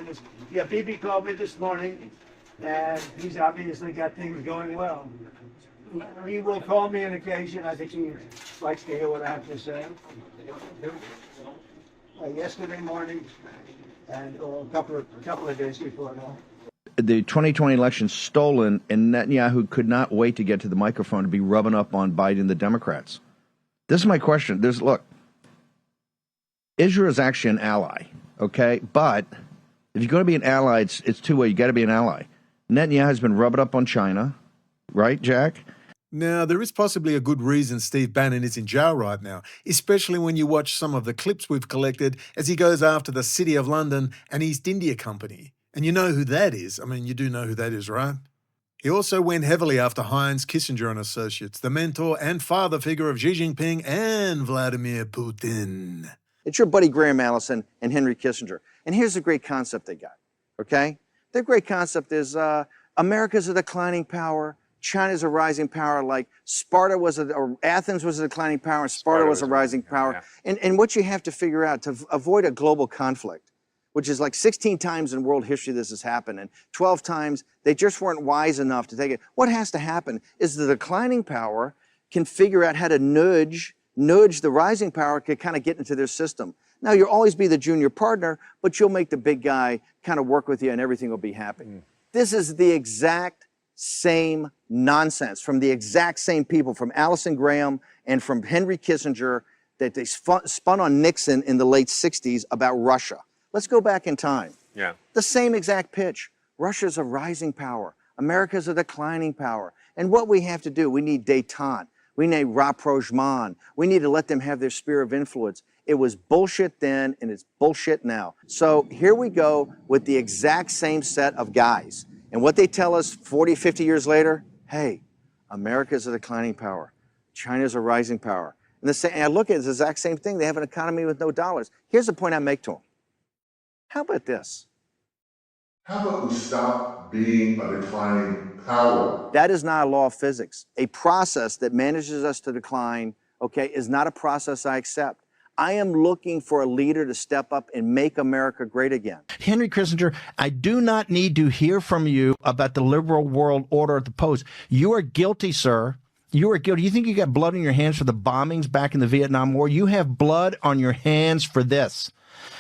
this. Yeah, Bibi called me this morning, and he's obviously got things going well. He will call me on occasion. I think he likes to hear what I have to say. Yesterday morning, and a couple of days before now. The 2020 election stolen, and Netanyahu could not wait to get to the microphone to be rubbing up on Biden and the Democrats. This is my question. Look, Israel is actually an ally, okay? But if you're going to be an ally, it's two-way. You got to be an ally. Netanyahu has been rubbing up on China, right, Jack? Now, there is possibly a good reason Steve Bannon is in jail right now, especially when you watch some of the clips we've collected as he goes after the City of London and East India Company. And you know who that is. I mean, you do know who that is, right? He also went heavily after Heinz Kissinger and Associates, the mentor and father figure of Xi Jinping and Vladimir Putin. It's your buddy Graham Allison and Henry Kissinger. And here's the great concept they got, okay? Their great concept is America's a declining power, China's a rising power, like Athens was a declining power, and Sparta was a rising power. Yeah. And what you have to figure out to avoid a global conflict, which is like 16 times in world history this has happened, and 12 times they just weren't wise enough to take it. What has to happen is the declining power can figure out how to nudge the rising power to kind of get into their system. Now, you'll always be the junior partner, but you'll make the big guy kind of work with you and everything will be happy. This is the exact same nonsense from the exact same people, from Allison Graham and from Henry Kissinger, that they spun on Nixon in the late 60s about Russia. Let's go back in time. Yeah. The same exact pitch. Russia's a rising power. America's a declining power. And what we have to do, we need détente. We need rapprochement. We need to let them have their sphere of influence. It was bullshit then, and it's bullshit now. So here we go with the exact same set of guys. And what they tell us 40, 50 years later, hey, America's a declining power. China's a rising power. And I look at it, it's the exact same thing. They have an economy with no dollars. Here's the point I make to them. How about this? How about we stop being a declining power? That is not a law of physics. A process that manages us to decline, okay, is not a process I accept. I am looking for a leader to step up and make America great again. Henry Kissinger, I do not need to hear from you about the liberal world order at the post. You are guilty, sir. You are guilty. You think you got blood on your hands for the bombings back in the Vietnam War? You have blood on your hands for this.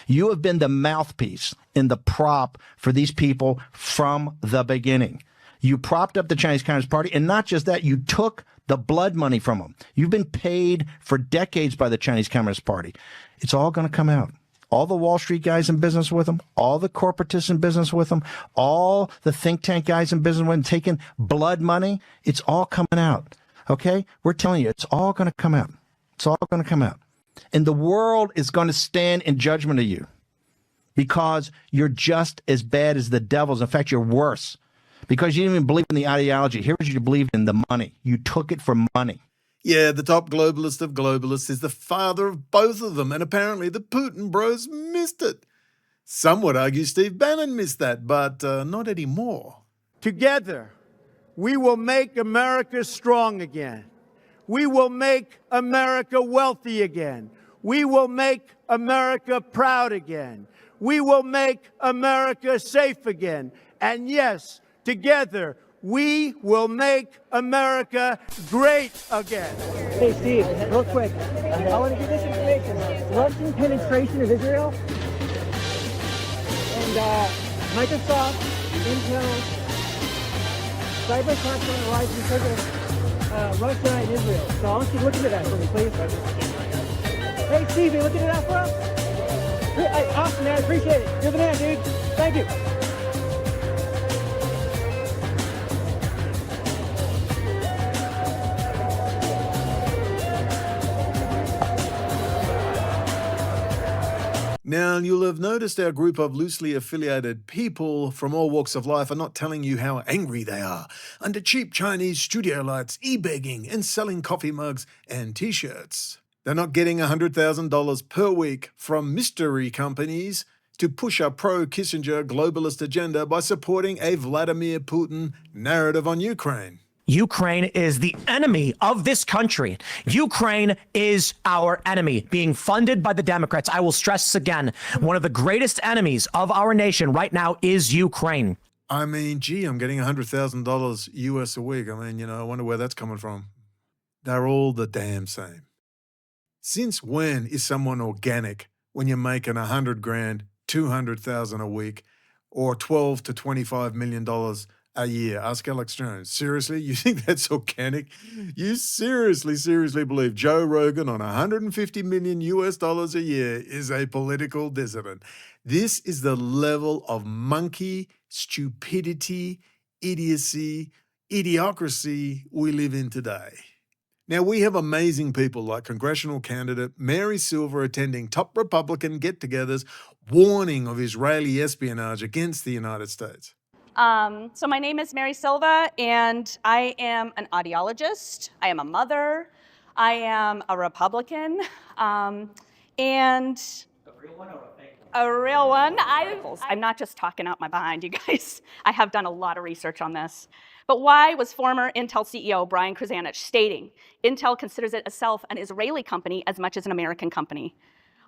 You have been the mouthpiece and the prop for these people from the beginning. You propped up the Chinese Communist Party, and not just that, you took the blood money from them. You've been paid for decades by the Chinese Communist Party. It's all going to come out. All the Wall Street guys in business with them, all the corporatists in business with them, all the think tank guys in business with them taking blood money, it's all coming out. Okay? We're telling you, it's all going to come out. It's all going to come out. And the world is going to stand in judgment of you because you're just as bad as the devils. In fact, you're worse because you didn't even believe in the ideology. Here's what you believed in: the money. You took it for money. Yeah, the top globalist of globalists is the father of both of them, and apparently the Putin bros missed it. Some would argue Steve Bannon missed that, but not anymore. Together, we will make America strong again. We will make America wealthy again. We will make America proud again. We will make America safe again. And yes, together, we will make America great again. Hey, Steve, real quick. I want to give this information. Russian penetration of Israel and Microsoft, Intel, cyber attacks on the rise because of Russia and Israel. So I want you to look into that for me, please. Hey, Steve, you looking at that for us? Awesome, man. Appreciate it. You're the man, dude. Thank you. Now, you'll have noticed our group of loosely affiliated people from all walks of life are not telling you how angry they are under cheap Chinese studio lights, e-begging, and selling coffee mugs and T-shirts. They're not getting $100,000 per week from mystery companies to push a pro-Kissinger globalist agenda by supporting a Vladimir Putin narrative on Ukraine. Ukraine is the enemy of this country. Ukraine is our enemy, being funded by the Democrats. I will stress this again. One of the greatest enemies of our nation right now is Ukraine. I mean, gee, I'm getting $100,000 US a week. I mean, I wonder where that's coming from. They're all the damn same. Since when is someone organic when you're making 100 grand, 200,000 a week, or 12 to 25 million dollars a year? Ask Alex Jones. Seriously, you think that's organic? You seriously believe Joe Rogan on 150 million US dollars a year is a political dissident? This is the level of monkey stupidity, idiocy, idiocracy we live in today. Now, we have amazing people like Congressional candidate Mary Silva attending top Republican get-togethers, warning of Israeli espionage against the United States. So my name is Mary Silva, and I am an audiologist. I am a mother. I am a Republican, and a real one or a fake one? A real one. I'm not just talking out my behind, you guys. I have done a lot of research on this. But why was former Intel CEO Brian Krzanich stating Intel considers itself an Israeli company as much as an American company?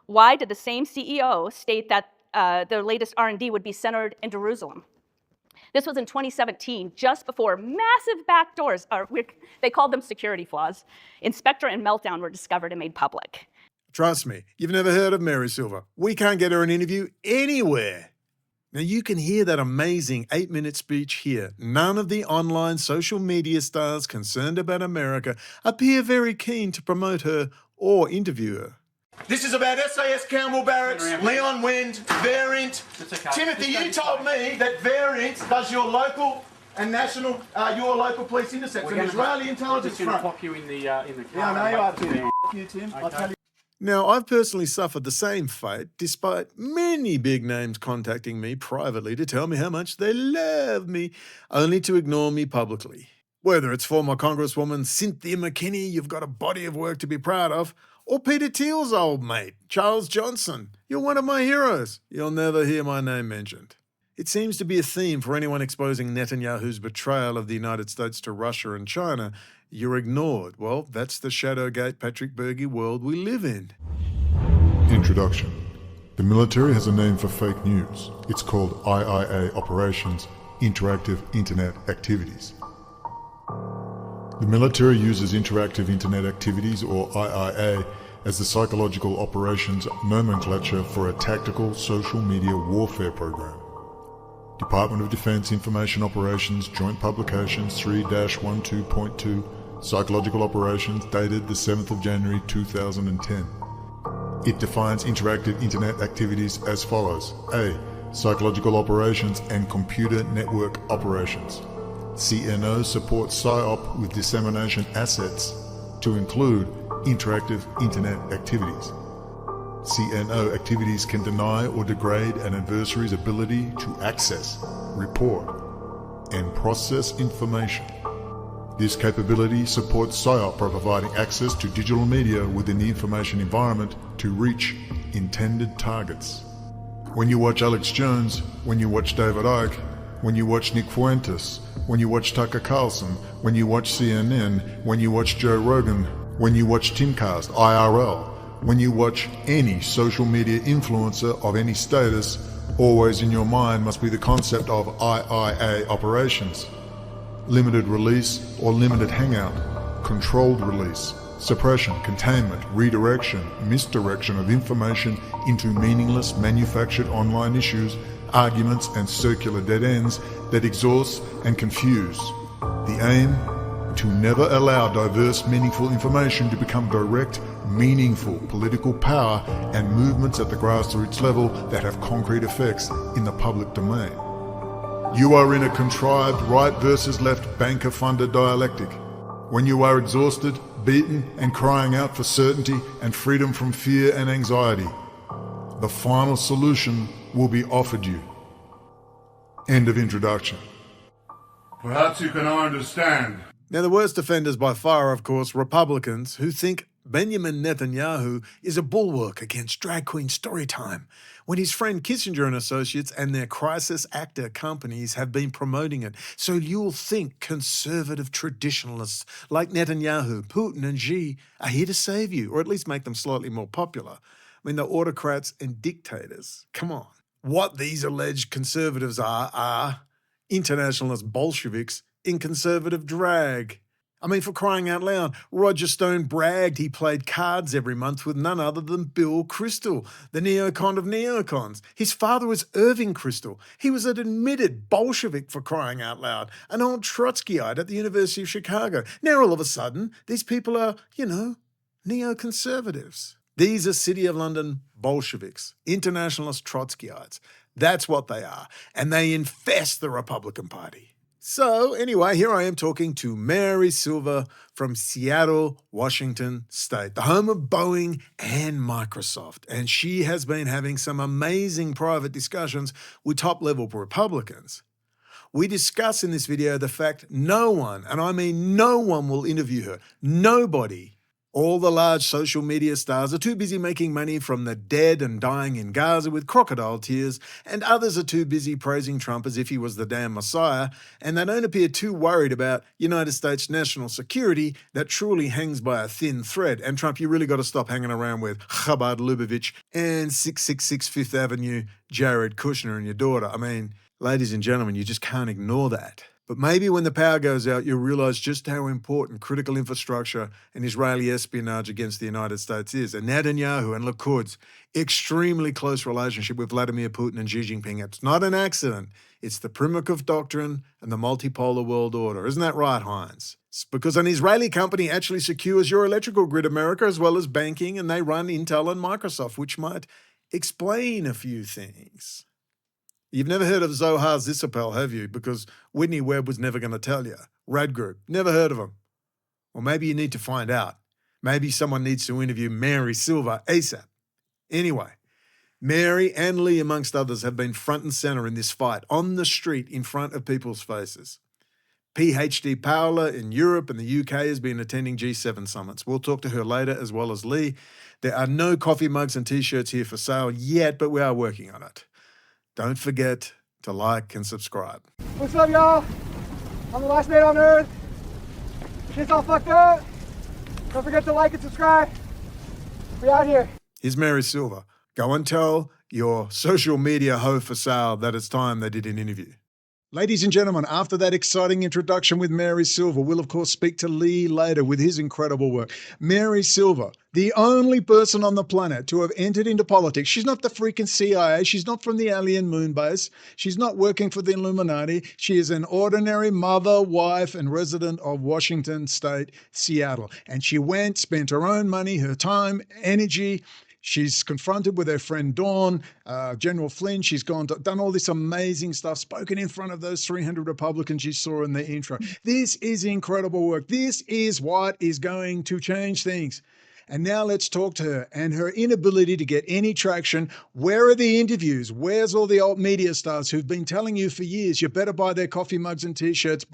Why did the same CEO state that their latest R&D would be centered in Jerusalem? This was in 2017, just before massive backdoors, they called them security flaws, in Spectre and Meltdown were discovered and made public. Trust me, you've never heard of Mary Silva. We can't get her an interview anywhere. Now, you can hear that amazing 8-minute speech here. None of the online social media stars concerned about America appear very keen to promote her or interview her. This is about SAS Campbell Barracks, Leon Wind, Variant. Timothy, you told me that Variant does your local and national, your local police intercepts, an Israeli intelligence front. Pop you in the car. Yeah, I know you are, Tim. F you, Tim. I'll tell you. Now, I've personally suffered the same fate, despite many big names contacting me privately to tell me how much they love me, only to ignore me publicly. Whether it's former Congresswoman Cynthia McKinney, you've got a body of work to be proud of, or Peter Thiel's old mate, Charles Johnson. You're one of my heroes. You'll never hear my name mentioned. It seems to be a theme for anyone exposing Netanyahu's betrayal of the United States to Russia and China. You're ignored. Well, that's the Shadowgate Patrick Berge world we live in. Introduction. The military has a name for fake news. It's called IIA Operations, Interactive Internet Activities. The military uses interactive internet activities, or IIA, as the psychological operations nomenclature for a tactical social media warfare program. Department of Defense Information Operations Joint Publications 3-12.2, Psychological Operations, dated the 7th of January 2010. It defines interactive internet activities as follows. A. Psychological operations and computer network operations. CNO supports PSYOP with dissemination assets to include interactive internet activities. CNO activities can deny or degrade an adversary's ability to access, report, and process information. This capability supports PSYOP by providing access to digital media within the information environment to reach intended targets. When you watch Alex Jones, when you watch David Icke, when you watch Nick Fuentes, when you watch Tucker Carlson, when you watch CNN, when you watch Joe Rogan, when you watch Timcast, IRL, when you watch any social media influencer of any status, always in your mind must be the concept of IIA operations. Limited release or limited hangout, controlled release, suppression, containment, redirection, misdirection of information into meaningless manufactured online issues, arguments and circular dead ends that exhaust and confuse. The aim? To never allow diverse, meaningful information to become direct, meaningful political power and movements at the grassroots level that have concrete effects in the public domain. You are in a contrived right versus left banker-funded dialectic. When you are exhausted, beaten, and crying out for certainty and freedom from fear and anxiety, the final solution will be offered you. End of introduction. Perhaps you can understand. Now, the worst offenders by far are, of course, Republicans who think Benjamin Netanyahu is a bulwark against drag queen storytime, when his friend Kissinger and Associates and their crisis actor companies have been promoting it. So you'll think conservative traditionalists like Netanyahu, Putin and Xi are here to save you, or at least make them slightly more popular. I mean, the autocrats and dictators. Come on. What these alleged conservatives are internationalist Bolsheviks in conservative drag. I mean, for crying out loud, Roger Stone bragged he played cards every month with none other than Bill Kristol, the neocon of neocons. His father was Irving Kristol. He was an admitted Bolshevik, for crying out loud, an old Trotskyite at the University of Chicago. Now, all of a sudden, these people are, neoconservatives. These are City of London Bolsheviks, internationalist Trotskyites. That's what they are. And they infest the Republican Party. So anyway, here I am talking to Mary Silva from Seattle, Washington State, the home of Boeing and Microsoft. And she has been having some amazing private discussions with top-level Republicans. We discuss in this video the fact no one, and I mean no one, will interview her. Nobody. All the large social media stars are too busy making money from the dead and dying in Gaza with crocodile tears, and others are too busy praising Trump as if he was the damn Messiah, and they don't appear too worried about United States national security that truly hangs by a thin thread. And Trump, you really got to stop hanging around with Chabad Lubavitch and 666 Fifth Avenue Jared Kushner and your daughter. I mean, ladies and gentlemen, you just can't ignore that. But maybe when the power goes out, you'll realize just how important critical infrastructure and Israeli espionage against the United States is. And Netanyahu and Likud's extremely close relationship with Vladimir Putin and Xi Jinping, it's not an accident. It's the Primakov Doctrine and the multipolar world order. Isn't that right, Heinz? It's because an Israeli company actually secures your electrical grid, America, as well as banking, and they run Intel and Microsoft, which might explain a few things. You've never heard of Zohar Zissapel, have you? Because Whitney Webb was never going to tell you. Rad Group, never heard of him. Well, maybe you need to find out. Maybe someone needs to interview Mary Silva ASAP. Anyway, Mary and Lee, amongst others, have been front and center in this fight, on the street, in front of people's faces. PhD Paola in Europe and the UK has been attending G7 summits. We'll talk to her later, as well as Lee. There are no coffee mugs and T-shirts here for sale yet, but we are working on it. Don't forget to like and subscribe. What's up, y'all? I'm the last man on earth. Shit's all fucked up. Don't forget to like and subscribe. We out here. Here's Mary Silva. Go and tell your social media hoe for sale that it's time they did an interview. Ladies and gentlemen, after that exciting introduction with Mary Silva, we'll of course speak to Lee later with his incredible work. Mary Silva, the only person on the planet to have entered into politics. She's not the freaking CIA. She's not from the alien moon base. She's not working for the Illuminati. She is an ordinary mother, wife, and resident of Washington State, Seattle. And she went, spent her own money, her time, energy. She's confronted with her friend Dawn, General Flynn. She's done all this amazing stuff, spoken in front of those 300 Republicans you saw in the intro. This is incredible work. This is what is going to change things. And now let's talk to her and her inability to get any traction. Where are the interviews? Where's all the old media stars who've been telling you for years, you better buy their coffee mugs and T-shirts,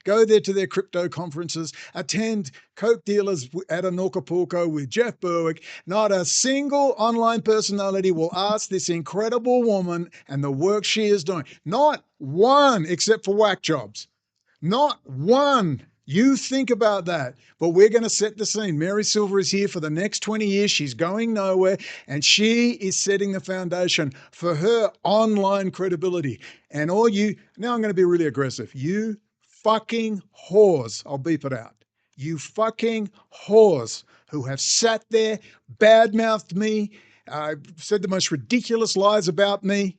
go there to their crypto conferences, attend Coke dealers at Acapulco with Jeff Berwick. Not a single online personality will ask this incredible woman and the work she is doing. Not one, except for whack jobs. Not one. You think about that, but we're going to set the scene. Mary Silva is here for the next 20 years. She's going nowhere, and she is setting the foundation for her online credibility. And all you, now I'm going to be really aggressive. You fucking whores, I'll beep it out. You fucking whores who have sat there, badmouthed me, said the most ridiculous lies about me.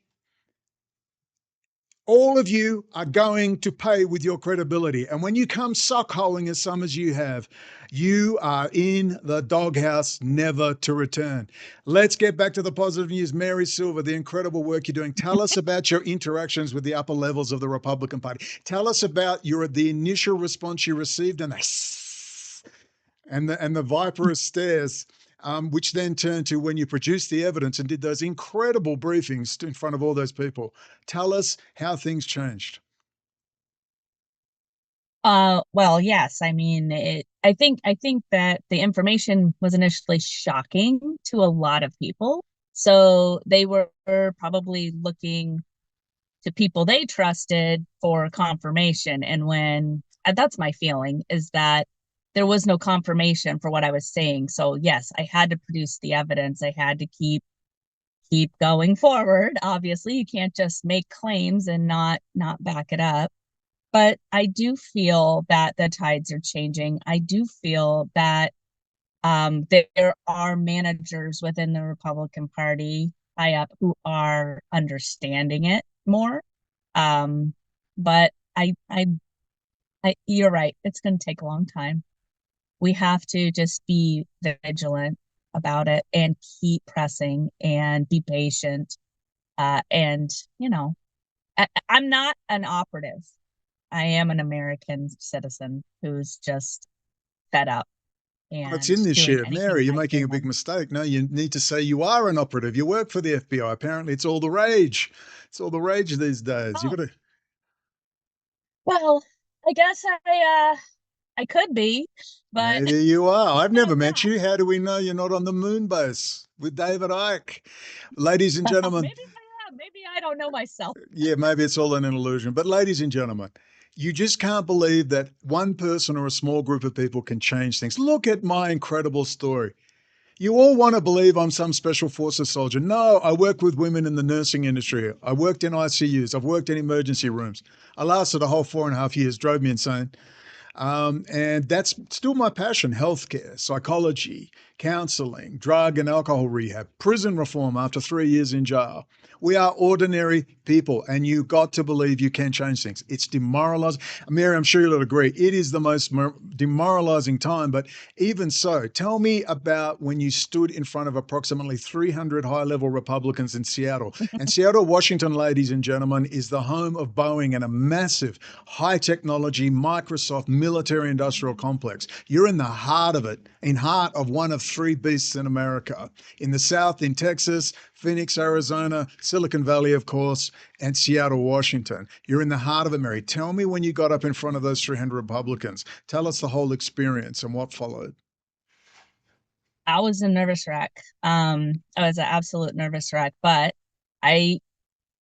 All of you are going to pay with your credibility. And when you come sockholing as some as you have, you are in the doghouse, never to return. Let's get back to the positive news. Mary Silva, the incredible work you're doing. Tell us about your interactions with the upper levels of the Republican Party. Tell us about the initial response you received and the viperous stares. Which then turned to when you produced the evidence and did those incredible briefings in front of all those people. Tell us how things changed. Well, yes. I mean, I think that the information was initially shocking to a lot of people. So they were probably looking to people they trusted for confirmation. And when that's my feeling, is that there was no confirmation for what I was saying. So yes, I had to produce the evidence. I had to keep going forward. Obviously, you can't just make claims and not back it up. But I do feel that the tides are changing. I do feel that there are managers within the Republican Party high up who are understanding it more. But you're right. It's going to take a long time. We have to just be vigilant about it and keep pressing and be patient. And I'm not an operative. I am an American citizen who's just fed up What's and in this doing share? anything Mary, you're I making a can. big mistake. No, you need to say you are an operative. You work for the FBI. Apparently, it's all the rage. It's all the rage these days. You Oh, got to. well, I guess I could be, but Maybe you are. I've never yeah, met you. How do we know you're not on the moon base with David Icke? Ladies and gentlemen, maybe I am. Maybe I don't know myself. yeah, maybe it's all an illusion. But ladies and gentlemen, you just can't believe that one person or a small group of people can change things. Look at my incredible story. You all want to believe I'm some special forces soldier. No, I work with women in the nursing industry. I worked in ICUs. I've worked in emergency rooms. I lasted a whole 4.5 years, drove me insane. And that's still my passion: healthcare, psychology, counseling, drug and alcohol rehab, prison reform after 3 years in jail. We are ordinary people, and you got to believe you can change things. It's demoralizing. Mary, I'm sure you'll agree, it is the most demoralizing time. But even so, tell me about when you stood in front of approximately 300 high-level Republicans in Seattle. And Seattle, Washington, ladies and gentlemen, is the home of Boeing and a massive high-technology Microsoft military-industrial complex. You're in the heart of it, in heart of one of three beasts in America. In the South, in Texas, Phoenix, Arizona, Silicon Valley, of course, and Seattle, Washington. You're in the heart of it, Mary. Tell me when you got up in front of those 300 Republicans. Tell us the whole experience and what followed. I was a nervous wreck. I was an absolute nervous wreck, but I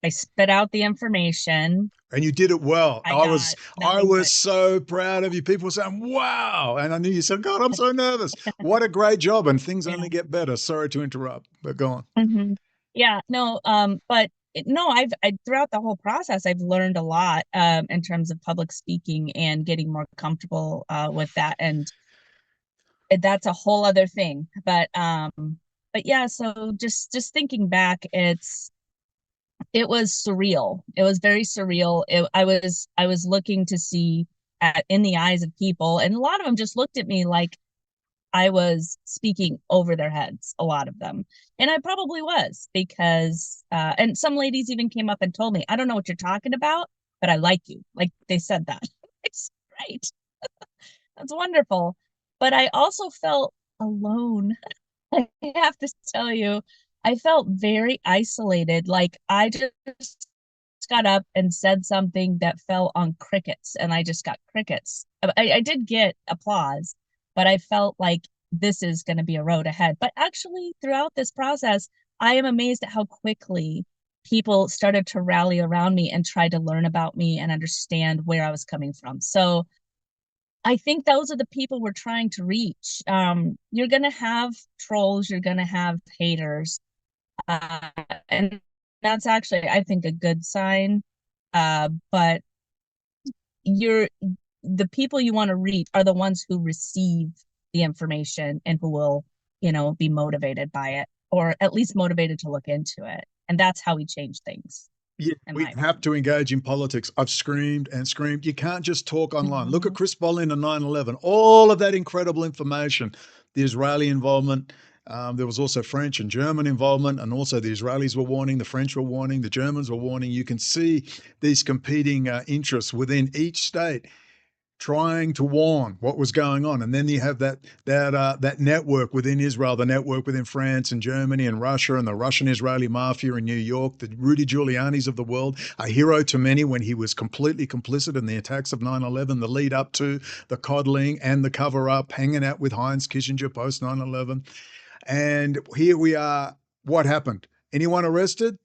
I spit out the information. And you did it well. I I got was nothing but so proud of you. People were saying, wow. And I knew you said, God, I'm so nervous. What a great job. And things yeah. only get better. Sorry to interrupt, but go on. Yeah, no, no, throughout the whole process, I've learned a lot in terms of public speaking and getting more comfortable with that, and that's a whole other thing. But yeah, so just thinking back, it was surreal. It was very surreal. I was looking to see in the eyes of people, and a lot of them just looked at me like I was speaking over their heads, a lot of them. And I probably was because, and some ladies even came up and told me, I don't know what you're talking about, but I like you. Like they said that. It's great. That's wonderful. But I also felt alone. I have to tell you, I felt very isolated. Like I just got up and said something that fell on crickets, and I just got crickets. I did get applause, but I felt like this is going to be a road ahead. But actually, throughout this process, I am amazed at how quickly people started to rally around me and try to learn about me and understand where I was coming from. So I think those are the people we're trying to reach. You're going to have trolls, you're going to have haters. And that's actually, I think, a good sign. But the people you want to reach are the ones who receive the information and who will, be motivated by it, or at least motivated to look into it. And that's how we change things. Yeah, we have to engage in politics. I've screamed and screamed. You can't just talk online. Look at Chris Bollin and 9/11. All of that incredible information, the Israeli involvement. There was also French and German involvement, and also the Israelis were warning, the French were warning, the Germans were warning. You can see these competing interests within each state trying to warn what was going on. And then you have that network within Israel, the network within France and Germany and Russia and the Russian-Israeli mafia in New York, the Rudy Giuliani's of the world, a hero to many when he was completely complicit in the attacks of 9/11, the lead up to the coddling and the cover-up, hanging out with Heinz Kissinger post 9/11. And here we are. What happened? Anyone arrested?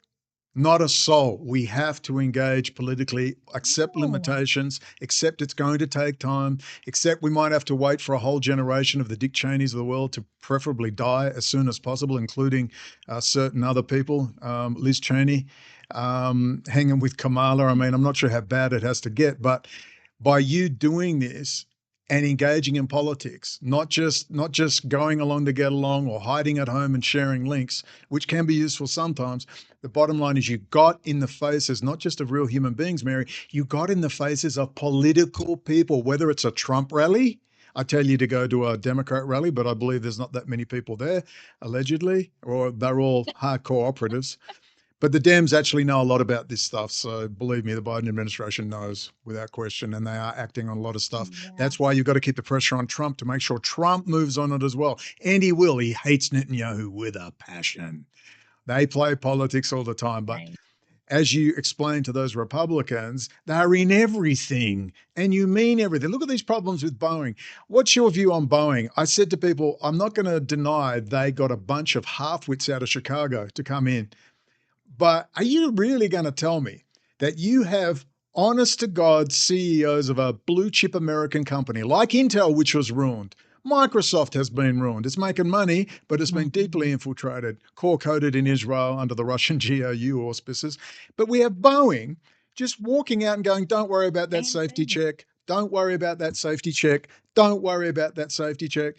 Not a soul. We have to engage politically, accept limitations, accept it's going to take time, accept we might have to wait for a whole generation of the Dick Cheneys of the world to preferably die as soon as possible, including certain other people, Liz Cheney, hanging with Kamala. I mean, I'm not sure how bad it has to get, but by you doing this and engaging in politics, not just going along to get along or hiding at home and sharing links, which can be useful sometimes. The bottom line is you got in the faces, not just of real human beings, Mary, you got in the faces of political people, whether it's a Trump rally. I tell you to go to a Democrat rally, but I believe there's not that many people there, allegedly, or they're all hardcore operatives. But the Dems actually know a lot about this stuff. So believe me, the Biden administration knows without question, and they are acting on a lot of stuff. Yeah. That's why you've got to keep the pressure on Trump to make sure Trump moves on it as well. And he will. He hates Netanyahu with a passion. They play politics all the time. But as you explain to those Republicans, they're in everything and you mean everything. Look at these problems with Boeing. What's your view on Boeing? I said to people, I'm not going to deny they got a bunch of half-wits out of Chicago to come in. But are you really going to tell me that you have honest-to-God CEOs of a blue-chip American company like Intel, which was ruined? Microsoft has been ruined. It's making money, but it's been deeply infiltrated, core-coded in Israel under the Russian GOU auspices. But we have Boeing just walking out and going, don't worry about that safety check. Don't worry about that safety check. Don't worry about that safety check.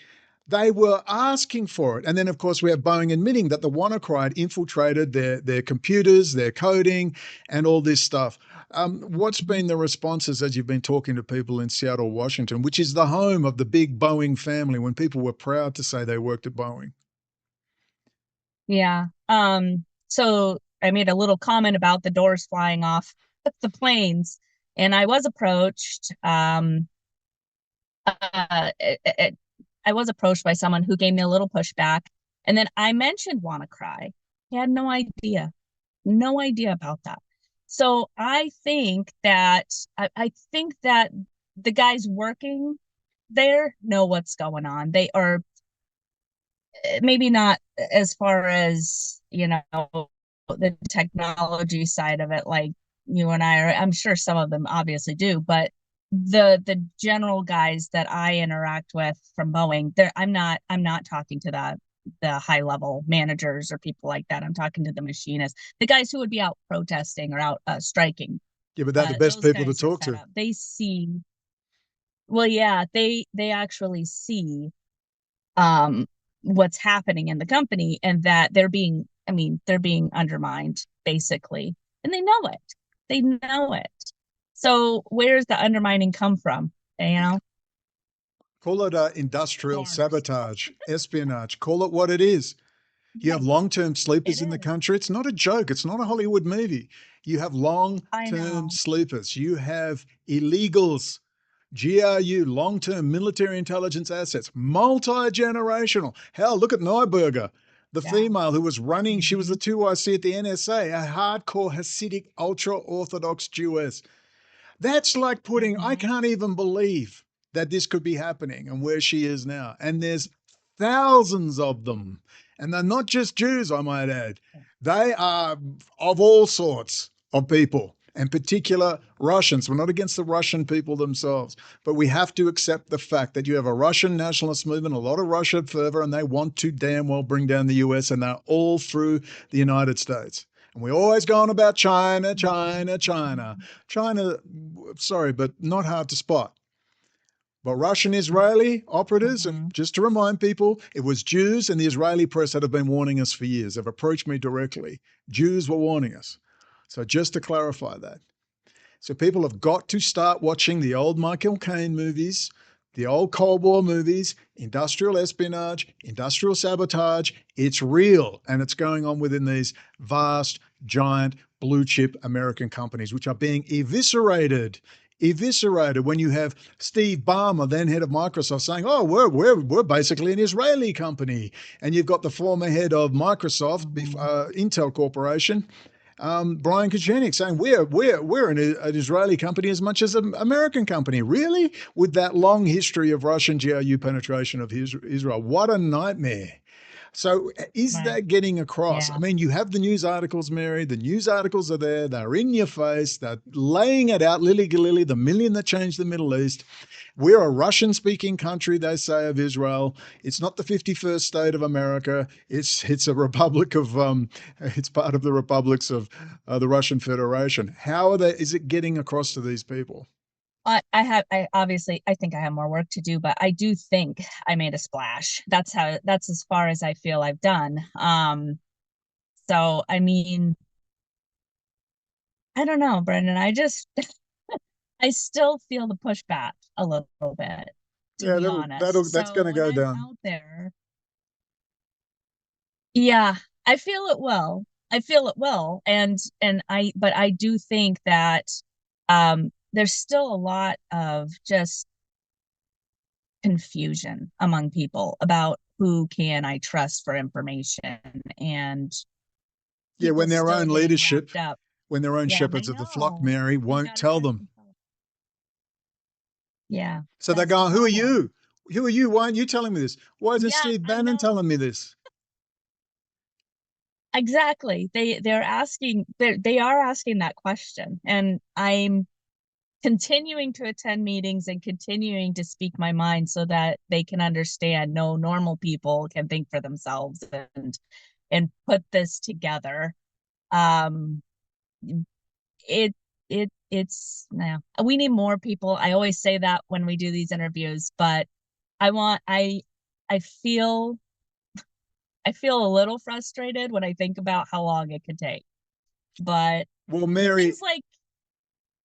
They were asking for it. And then, of course, we have Boeing admitting that the WannaCry had infiltrated their computers, their coding, and all this stuff. What's been the responses as you've been talking to people in Seattle, Washington, which is the home of the big Boeing family, when people were proud to say they worked at Boeing? Yeah. So I made a little comment about the doors flying off the planes, and I was approached. I was approached by someone who gave me a little pushback, and then I mentioned WannaCry. He had no idea about that. So I think that the guys working there know what's going on. They are maybe not as far as, the technology side of it, like you and I are. I'm sure some of them obviously do, but the general guys that I interact with from Boeing, I'm not talking to the high level managers or people like that. I'm talking to the machinists, the guys who would be out protesting or out striking. Yeah, but they're the best people to talk to. They see, well, yeah, they actually see what's happening in the company, and that they're being undermined basically, and they know it. They know it. So where's the undermining come from? Call it industrial sabotage, espionage. Call it what it is. You have long-term sleepers in the country. It's not a joke. It's not a Hollywood movie. You have long-term sleepers. You have illegals, GRU, long-term military intelligence assets, multi-generational. Hell, look at Neuberger, the female who was running. She was the 2IC at the NSA, a hardcore Hasidic, ultra-Orthodox Jewess. That's like putting, I can't even believe that this could be happening and where she is now. And there's thousands of them. And they're not just Jews, I might add. They are of all sorts of people, in particular Russians. We're not against the Russian people themselves, but we have to accept the fact that you have a Russian nationalist movement, a lot of Russian fervor, and they want to damn well bring down the US, and they're all through the United States. And we always go on about China, China, China. China, sorry, but not hard to spot. But Russian Israeli operatives, and just to remind people, it was Jews and the Israeli press that have been warning us for years. They've approached me directly. Jews were warning us. So just to clarify that. So people have got to start watching the old Michael Caine movies, the old Cold War movies, industrial espionage, industrial sabotage. It's real, and it's going on within these vast, giant, blue chip American companies, which are being eviscerated eviscerated. When you have Steve Ballmer, then head of Microsoft, saying, "Oh, we're basically an Israeli company," and you've got the former head of Microsoft, Intel Corporation, Brian Kojenik, saying we're an Israeli company as much as an American company. Really, with that long history of Russian GRU penetration of Israel, what a nightmare. So is that getting across? Yeah. I mean, you have the news articles, Mary. The news articles are there. They're in your face. They're laying it out, lily-gilly, the million that changed the Middle East. We're a Russian-speaking country, they say, of Israel. It's not the 51st state of America. It's a republic of, it's part of the republics of the Russian Federation. How is it getting across to these people? I obviously, I think I have more work to do, but I do think I made a splash. That's as far as I feel I've done. So, I mean, I don't know, Brendon, I still feel the pushback a little bit, to be honest. That's going to go down. Out there, yeah, I feel it will. But I do think that, there's still a lot of just confusion among people about who can I trust for information, and when their own leadership, when their own Yeah, shepherds I of the flock, know. Mary, We won't gotta tell get them. Yeah. So they're that's the going, "Who are problem. you? Who are you? Why aren't you telling me this? Why isn't Yeah, Steve I Bannon know. telling me this?" Exactly. They are asking that question, and I'm continuing to attend meetings and continuing to speak my mind so that they can understand no normal people can think for themselves and put this together. Um it's we need more people. I always say that when we do these interviews, but I feel a little frustrated when I think about how long it could take. But Well, Mary, things like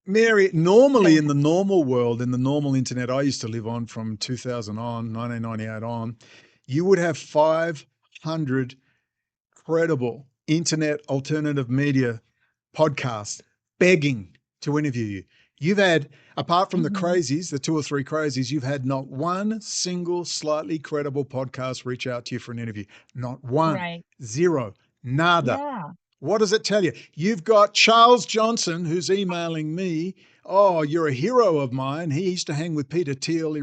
normally Go in the normal world, in the normal internet I used to live on from 2000 on, 1998 on, you would have 500 credible internet alternative media podcasts begging to interview you. You've had, apart from the crazies, the 2 or 3 crazies, you've had not one single slightly credible podcast reach out to you for an interview. Not one. Right. Zero. Nada. Yeah. What does it tell you? You've got Charles Johnson, who's emailing me. "Oh, you're a hero of mine. He used to hang with Peter Thiel. He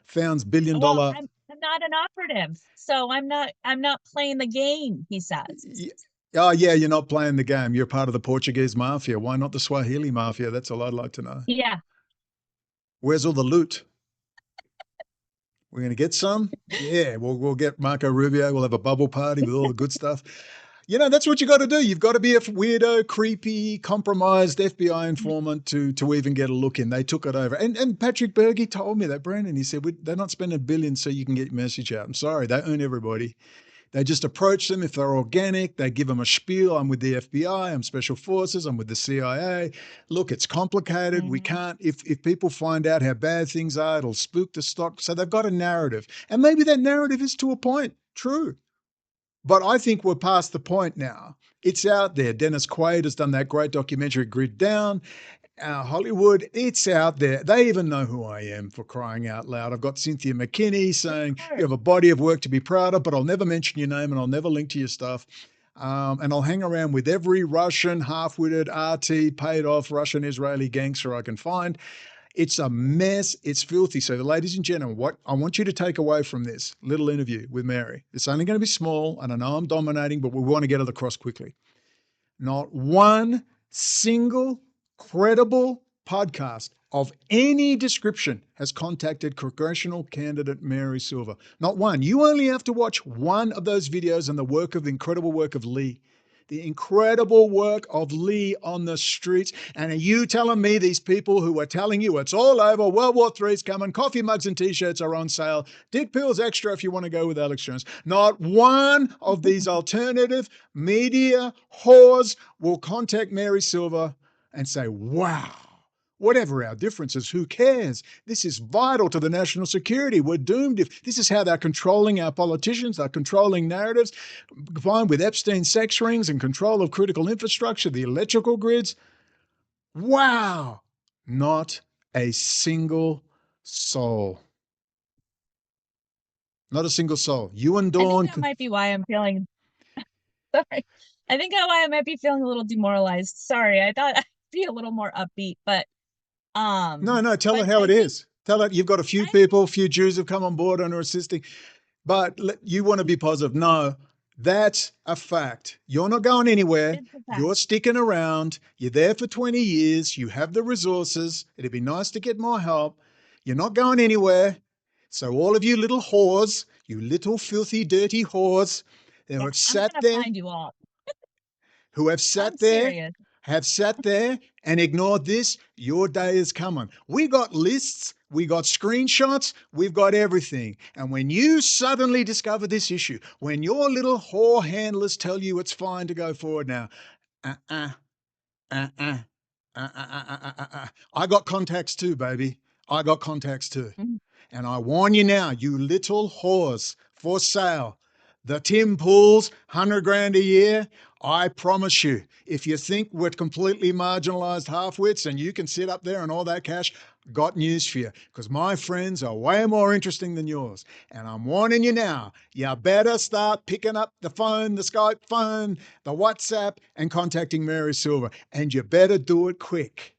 founds billion-dollar." I'm not an operative, so I'm not playing the game, he says. Oh, yeah, you're not playing the game. You're part of the Portuguese mafia. Why not the Swahili mafia? That's all I'd like to know. Yeah. Where's all the loot? We're going to get some? Yeah, we'll get Marco Rubio. We'll have a bubble party with all the good stuff. You know, that's what you got to do. You've got to be a weirdo, creepy, compromised FBI informant to even get a look in. They took it over. And Patrick Berge told me that, Brandon. He said, they're not spending billions so you can get your message out. I'm sorry, they own everybody. They just approach them if they're organic. They give them a spiel. I'm with the FBI. I'm Special Forces. I'm with the CIA. Look, it's complicated. We can't, if people find out how bad things are, it'll spook the stock. So they've got a narrative. And maybe that narrative is to a point true. But I think we're past the point now. It's out there. Dennis Quaid has done that great documentary, Grid Down. Hollywood, it's out there. They even know who I am, for crying out loud. I've got Cynthia McKinney saying, "You have a body of work to be proud of, but I'll never mention your name and I'll never link to your stuff." And I'll hang around with every Russian, half-witted, RT, paid-off Russian-Israeli gangster I can find. It's a mess. It's filthy. So, ladies and gentlemen, what I want you to take away from this little interview with Mary, it's only going to be small, and I know I'm dominating, but we want to get it across quickly. Not one single credible podcast of any description has contacted Congressional candidate Mary Silva. Not one. You only have to watch one of those videos and the incredible work of Lee. The incredible work of Lee on the streets. And are you telling me these people who are telling you it's all over, World War III's coming, coffee mugs and T-shirts are on sale, dick pills extra if you want to go with Alex Jones. Not one of these alternative media whores will contact Mary Silva and say, "Wow, whatever our differences, who cares? This is vital to the national security. We're doomed if this is how they're controlling our politicians, they're controlling narratives, combined with Epstein sex rings and control of critical infrastructure, the electrical grids." Wow. Not a single soul. Not a single soul. You and I Dawn. think that might be why I'm feeling sorry. I think that's why I might be feeling a little demoralized. Sorry, I thought I'd be a little more upbeat, but No, tell it how it is. Tell it you've got a few people, a few Jews have come on board and are assisting, but you want to be positive. No, that's a fact. You're not going anywhere. You're sticking around. You're there for 20 years. You have the resources. It'd be nice to get more help. You're not going anywhere. So all of you little whores, you little filthy, dirty whores, who have sat there, find you all. who have sat there, and ignored this, your day is coming. We got lists, we got screenshots, we've got everything. And when you suddenly discover this issue, when your little whore handlers tell you it's fine to go forward now, I got contacts too, baby. I got contacts too. And I warn you now, you little whores, for sale. The Tim Pools, 100 grand a year, I promise you, if you think we're completely marginalized half-wits and you can sit up there and all that cash, got news for you, because my friends are way more interesting than yours. And I'm warning you now, you better start picking up the phone, the Skype phone, the WhatsApp, and contacting Mary Silva. And you better do it quick.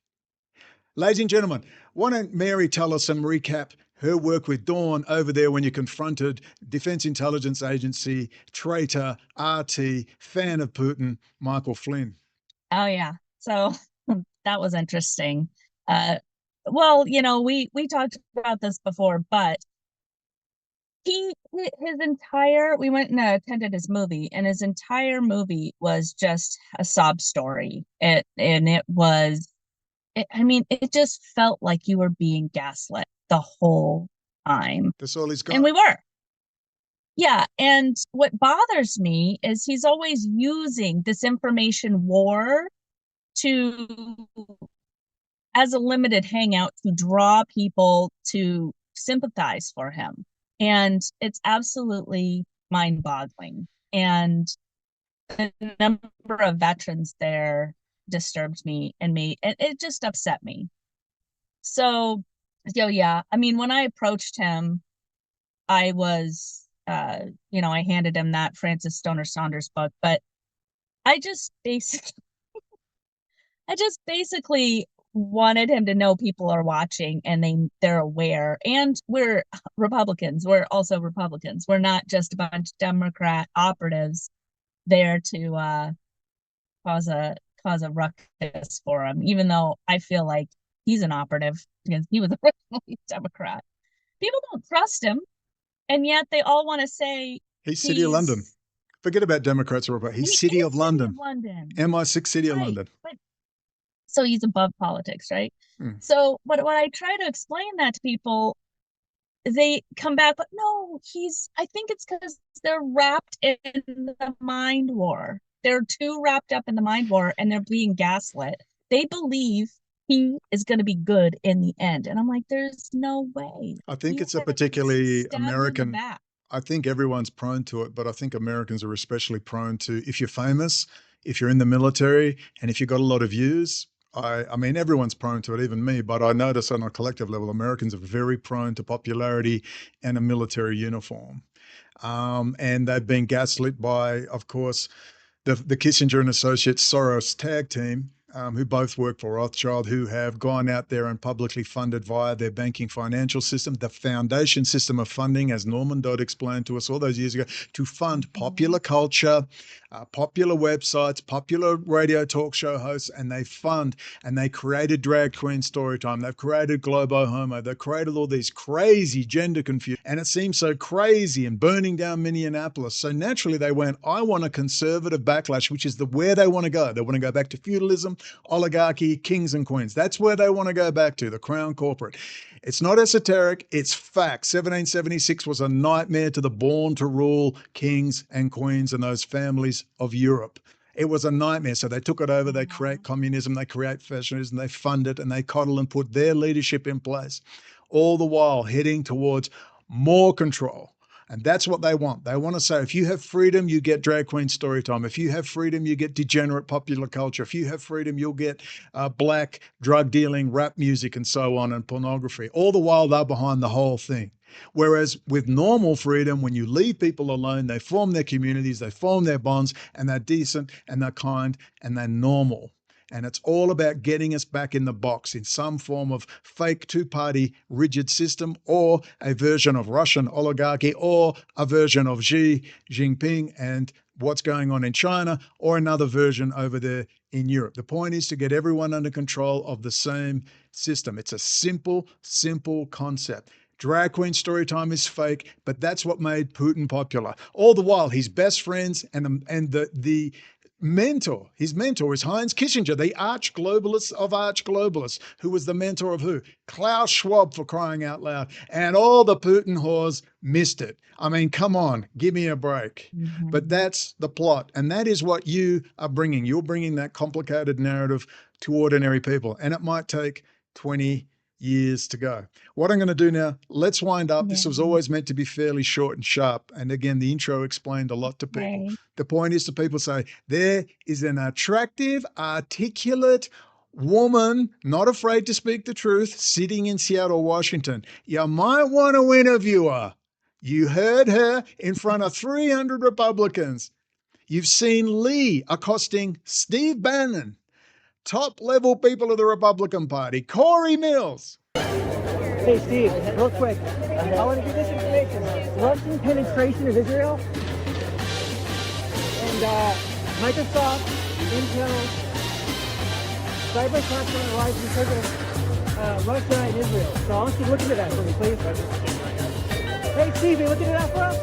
Ladies and gentlemen, why don't Mary tell us and recap her work with Dawn over there when you confronted Defense Intelligence Agency, traitor, RT, fan of Putin, Michael Flynn. Oh, yeah. So that was interesting. Well, you know, we talked about this before, but we went and attended his movie, and his entire movie was just a sob story. It just felt like you were being gaslit the whole time. That's all he's got. And we were. Yeah. And what bothers me is he's always using this information war as a limited hangout to draw people to sympathize for him. And it's absolutely mind-boggling. And the number of veterans there disturbed me and it just upset me. So yeah, I mean, when I approached him, I was, I handed him that Francis Stoner Saunders book, but I just basically wanted him to know people are watching and they're aware. And we're Republicans. We're also Republicans. We're not just a bunch of Democrat operatives there to cause a ruckus for him, even though I feel like he's an operative because he was originally Democrat. People don't trust him, and yet they all want to say he's City of London. Forget about Democrats or Republicans. He's City of London. MI6 City of London. So he's above politics, right? So when I try to explain that to people, they come back, but no, I think it's because they're wrapped in the mind war. They're too wrapped up in the mind war and they're being gaslit. They believe he is going to be good in the end. And I'm like, there's no way. I think it's a particularly American. I think everyone's prone to it, but I think Americans are especially prone to, if you're famous, if you're in the military, and if you've got a lot of views, I mean, everyone's prone to it, even me, but I notice on a collective level, Americans are very prone to popularity and a military uniform. And they've been gaslit by, of course, the Kissinger and Associates Soros tag team, who both work for Rothschild, who have gone out there and publicly funded via their banking financial system, the foundation system of funding, as Norman Dodd explained to us all those years ago, to fund popular culture, popular websites, popular radio talk show hosts, and they created Drag Queen Storytime. They've created Globo Homo. They've created all these crazy gender confusion. And it seems so crazy and burning down Minneapolis. So naturally they went, I want a conservative backlash, which is where they want to go. They want to go back to feudalism, oligarchy, kings and queens. That's where they want to go back to, the crown corporate. It's not esoteric, it's fact. 1776 was a nightmare to the born to rule kings and queens and those families of Europe. It was a nightmare. So they took it over, they create communism, they create fascism, they fund it, and they coddle and put their leadership in place, all the while heading towards more control, And that's what they want. They want to say, if you have freedom, you get drag queen story time. If you have freedom, you get degenerate popular culture. If you have freedom, you'll get black drug dealing, rap music, and so on, and pornography. All the while they're behind the whole thing. Whereas with normal freedom, when you leave people alone, they form their communities, they form their bonds, and they're decent, and they're kind, and they're normal. And it's all about getting us back in the box in some form of fake two-party rigid system, or a version of Russian oligarchy, or a version of Xi Jinping and what's going on in China, or another version over there in Europe. The point is to get everyone under control of the same system. It's a simple, simple concept. Drag queen story time is fake, but that's what made Putin popular. All the while, his best friends and the mentor, his mentor is Heinz Kissinger, the arch-globalist of arch-globalists, who was the mentor of who? Klaus Schwab, for crying out loud. And all the Putin whores missed it. I mean, come on, give me a break. Mm-hmm. But that's the plot. And that is what you are bringing. You're bringing that complicated narrative to ordinary people. And it might take 20 years to go. What I'm going to do now, let's wind up. This was always meant to be fairly short and sharp. And again, the intro explained a lot to people. Right. The point is to people say, there is an attractive, articulate woman, not afraid to speak the truth, sitting in Seattle, Washington. You might want to interview her. You heard her in front of 300 Republicans. You've seen Lee accosting Steve Bannon, top-level people of the Republican Party, Corey Mills. Hey, Steve, real quick. I want to give this information. Russian penetration of Israel and Microsoft, Intel, cyber attacks on the rise because of Russia and Israel. So I want you to look into that for me, please. Hey, Steve, you looking at that for us?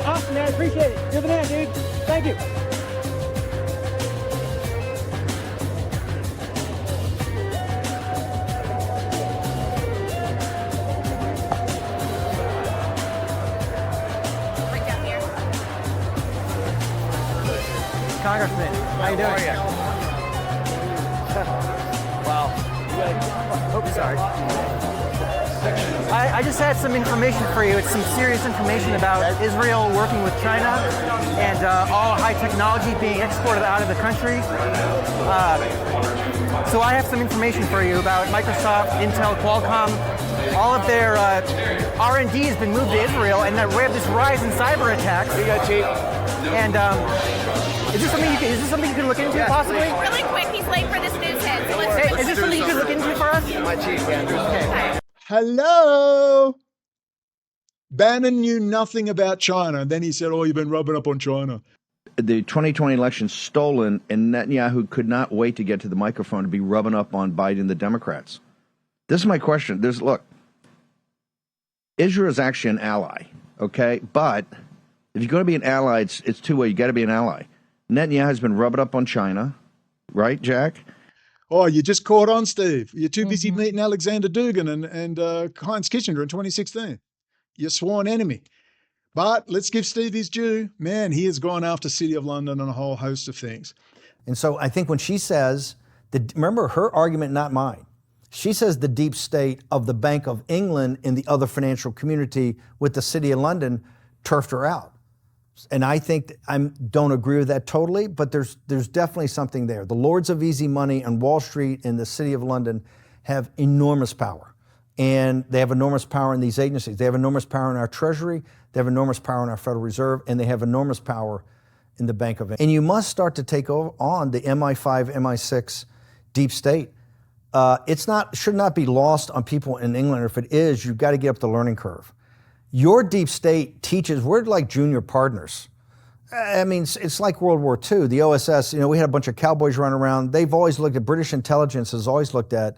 Awesome, man. Appreciate it. You're the man, dude. Thank you. Congressman, how you doing? Wow. Oh, sorry. I just had some information for you. It's some serious information about Israel working with China and all high technology being exported out of the country. So I have some information for you about Microsoft, Intel, Qualcomm. All of their R&D has been moved to Israel, and we have this rise in cyber attacks. And is this something you can look into, possibly? Really quick, he's late for this news hit. So let's Is this something you can look into for us? My chief, Andrew. Okay. Hello? Bannon knew nothing about China. And then he said, oh, you've been rubbing up on China. The 2020 election stolen, and Netanyahu could not wait to get to the microphone to be rubbing up on Biden and the Democrats. This is my question. Look, Israel is actually an ally, okay? But if you're going to be an ally, it's two-way. You got to be an ally. Netanyahu has been rubbing up on China, right, Jack? Oh, you just caught on, Steve. You're too busy meeting Alexander Dugin and Heinz Kissinger in 2016. Your sworn enemy. But let's give Steve his due. Man, he has gone after City of London and a whole host of things. And so I think when she says, remember her argument, not mine. She says the deep state of the Bank of England and the other financial community with the City of London turfed her out. And I think I don't agree with that totally, but there's definitely something there. The Lords of Easy Money on Wall Street and the City of London have enormous power. And they have enormous power in these agencies. They have enormous power in our Treasury, they have enormous power in our Federal Reserve, and they have enormous power in the Bank of England. And you must start to take on the MI5, MI6 deep state. Should not be lost on people in England, or if it is, you've got to get up the learning curve. Your deep state teaches, we're like junior partners. I mean, it's like World War II, the OSS, we had a bunch of cowboys running around. They've always looked at, British intelligence has always looked at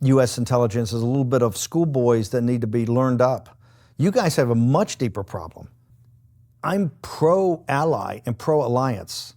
U.S. intelligence as a little bit of schoolboys that need to be learned up. You guys have a much deeper problem. I'm pro-ally and pro-alliance.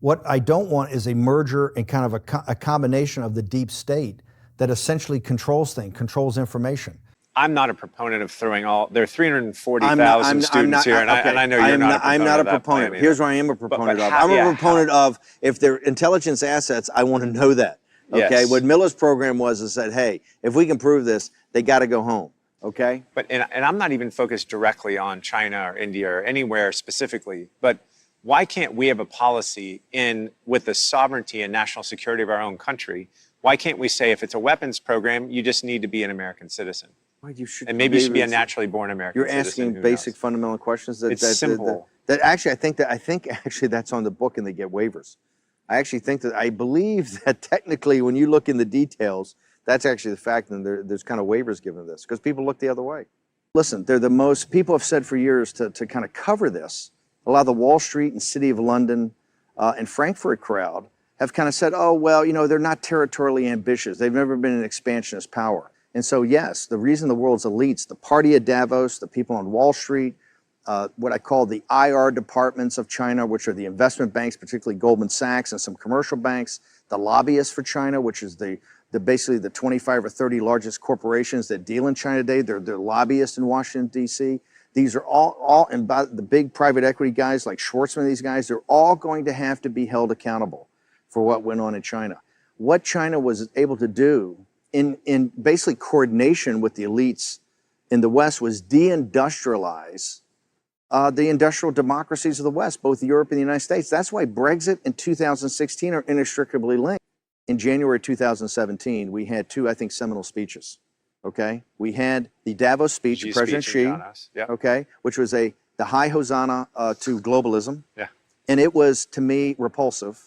What I don't want is a merger and kind of a combination of the deep state that essentially controls things, controls information. I'm not a proponent of throwing there are 340,000 students here, and I know you're not a proponent. I'm not a proponent. Here's what I am a proponent of. I'm a proponent of, if they're intelligence assets, I want to know that. Okay, Yes. What Miller's program was is that, hey, if we can prove this, they got to go home. Okay? And I'm not even focused directly on China or India or anywhere specifically, but why can't we have a policy with the sovereignty and national security of our own country? Why can't we say if it's a weapons program, you just need to be an American citizen? And maybe you should be a naturally born American You're citizen. asking basic fundamental questions. It's simple. I think actually that's on the book and they get waivers. I believe that technically when you look in the details, that's actually the fact, and there's kind of waivers given to this because people look the other way. Listen, people have said for years to kind of cover this. A lot of the Wall Street and City of London and Frankfurt crowd have kind of said, oh, well, they're not territorially ambitious. They've never been an expansionist power. And so, yes, the reason the world's elites, the party at Davos, the people on Wall Street, what I call the IR departments of China, which are the investment banks, particularly Goldman Sachs and some commercial banks, the lobbyists for China, which is basically the 25 or 30 largest corporations that deal in China today. They're lobbyists in Washington, D.C. These are all, and by the big private equity guys like Schwartzman, these guys, they're all going to have to be held accountable for what went on in China. What China was able to do in basically coordination with the elites in the West was deindustrialize the industrial democracies of the West, both Europe and the United States. That's why Brexit and 2016 are inextricably linked. In January 2017, we had two, I think, seminal speeches. Okay, we had the Davos speech of President Xi, okay, which was the high hosanna to globalism. Yeah. And it was, to me, repulsive.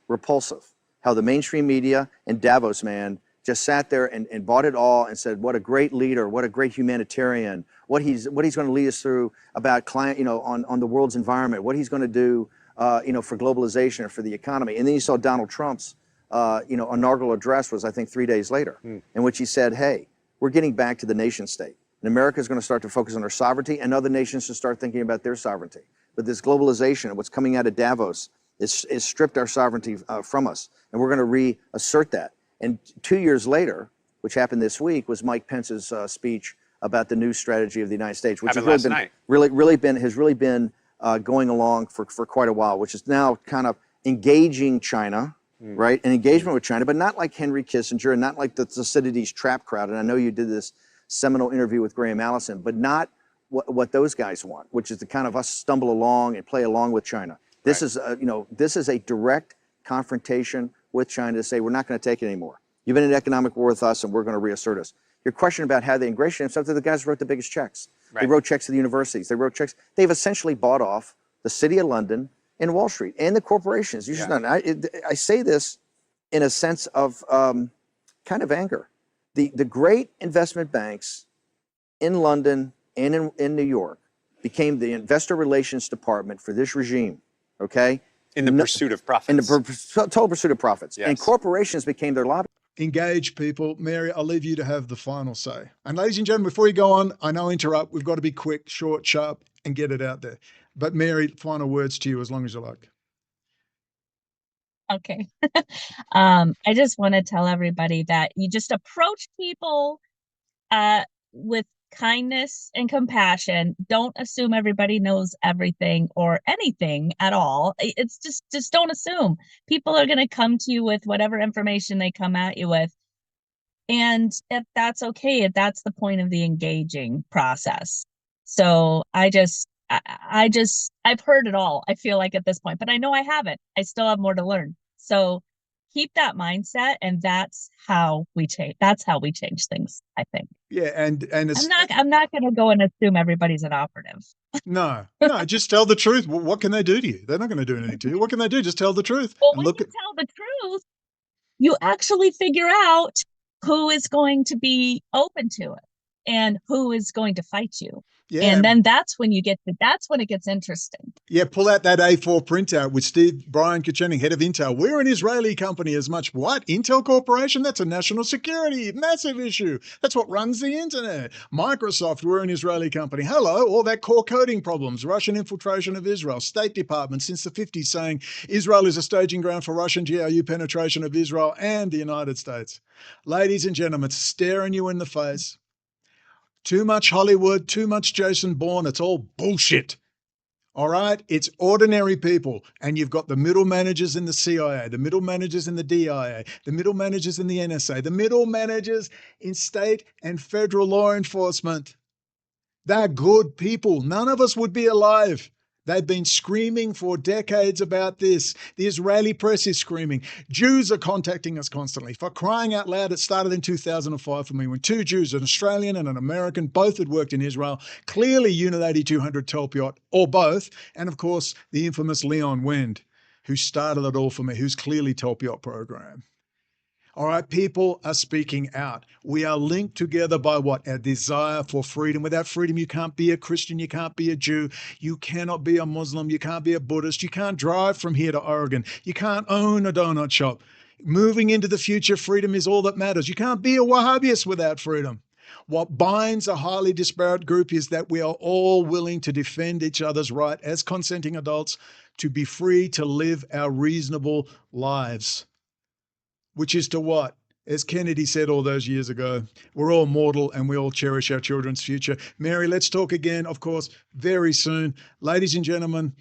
Repulsive. How the mainstream media and Davos man just sat there and bought it all and said, what a great leader, what a great humanitarian, what he's going to lead us through about climate, on the world's environment, what he's going to do, for globalization or for the economy. And then you saw Donald Trump's, inaugural address was, I think, 3 days later, in which he said, hey, we're getting back to the nation state. And America is going to start to focus on our sovereignty, and other nations should start thinking about their sovereignty. But this globalization and what's coming out of Davos is stripped our sovereignty from us, and we're going to reassert that. And 2 years later, which happened this week, was Mike Pence's speech about the new strategy of the United States, which has really been going along for quite a while, which is now kind of engaging China. Right? An engagement with China, but not like Henry Kissinger and not like the Thucydides trap crowd. And I know you did this seminal interview with Graham Allison, but not what those guys want, which is to kind of us stumble along and play along with China. This is, this is a direct confrontation with China to say, we're not going to take it anymore. You've been in economic war with us and we're going to reassert us. Your question about how they ingratiate themselves, the guys wrote the biggest checks. They wrote checks to the universities. They wrote checks. They've essentially bought off the City of London and Wall Street and the corporations. I say this in a sense of kind of anger. The great investment banks in London and in New York became the investor relations department for this regime, okay? In the pursuit of profits. In the total pursuit of profits. Yes. And corporations became their lobby. Engage people. Mary, I'll leave you to have the final say. And ladies and gentlemen, before you go on, I know interrupt. We've got to be quick, short, sharp, and get it out there. But Mary, final words to you as long as you like. Okay. I just want to tell everybody that you just approach people with kindness and compassion. Don't assume everybody knows everything or anything at all. It's just don't assume. People are going to come to you with whatever information they come at you with. And if that's okay, if that's the point of the engaging process. So I've heard it all, I feel like at this point, but I know I haven't. I still have more to learn. So keep that mindset, and that's how we change. That's how we change things, I think. Yeah, and it's, I'm not going to go and assume everybody's an operative. No, just tell the truth. What can they do to you? They're not going to do anything to you. What can they do? Just tell the truth. Well, when you tell the truth, you actually figure out who is going to be open to it and who is going to fight you. Yeah. And then that's when it gets interesting. Yeah, pull out that A4 printout with Brian Kuchening, head of Intel. We're an Israeli company as much. What? Intel Corporation? That's a national security, massive issue. That's what runs the internet. Microsoft, we're an Israeli company. Hello, all that core coding problems, Russian infiltration of Israel, State Department since the 50s saying Israel is a staging ground for Russian GRU penetration of Israel and the United States. Ladies and gentlemen, staring you in the face. Too much Hollywood, too much Jason Bourne. It's all bullshit. All right? It's ordinary people. And you've got the middle managers in the CIA, the middle managers in the DIA, the middle managers in the NSA, the middle managers in state and federal law enforcement. They're good people. None of us would be alive. They've been screaming for decades about this. The Israeli press is screaming. Jews are contacting us constantly. For crying out loud, it started in 2005 for me when two Jews, an Australian and an American, both had worked in Israel, clearly Unit 8200 Telpiot, or both, and of course, the infamous Leon Wind, who started it all for me, who's clearly Telpiot program. All right, people are speaking out. We are linked together by what? Our desire for freedom. Without freedom, you can't be a Christian, you can't be a Jew, you cannot be a Muslim, you can't be a Buddhist, you can't drive from here to Oregon, you can't own a donut shop. Moving into the future, freedom is all that matters. You can't be a Wahhabist without freedom. What binds a highly disparate group is that we are all willing to defend each other's right as consenting adults to be free to live our reasonable lives. Which is to what? As Kennedy said all those years ago, we're all mortal and we all cherish our children's future. Mary, let's talk again, of course, very soon. Ladies and gentlemen,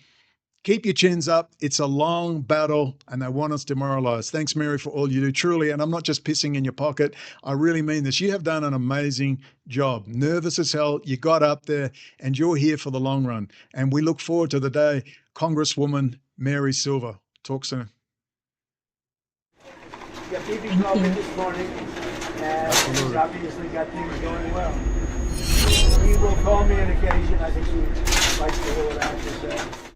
keep your chins up. It's a long battle and they want us demoralized. Thanks, Mary, for all you do, truly. And I'm not just pissing in your pocket. I really mean this. You have done an amazing job. Nervous as hell. You got up there and you're here for the long run. And we look forward to the day Congresswoman Mary Silva. Talk soon. Yeah, BB called me this morning, and he's obviously got things going well. He will call me on occasion. I think he likes to hear what I have to say.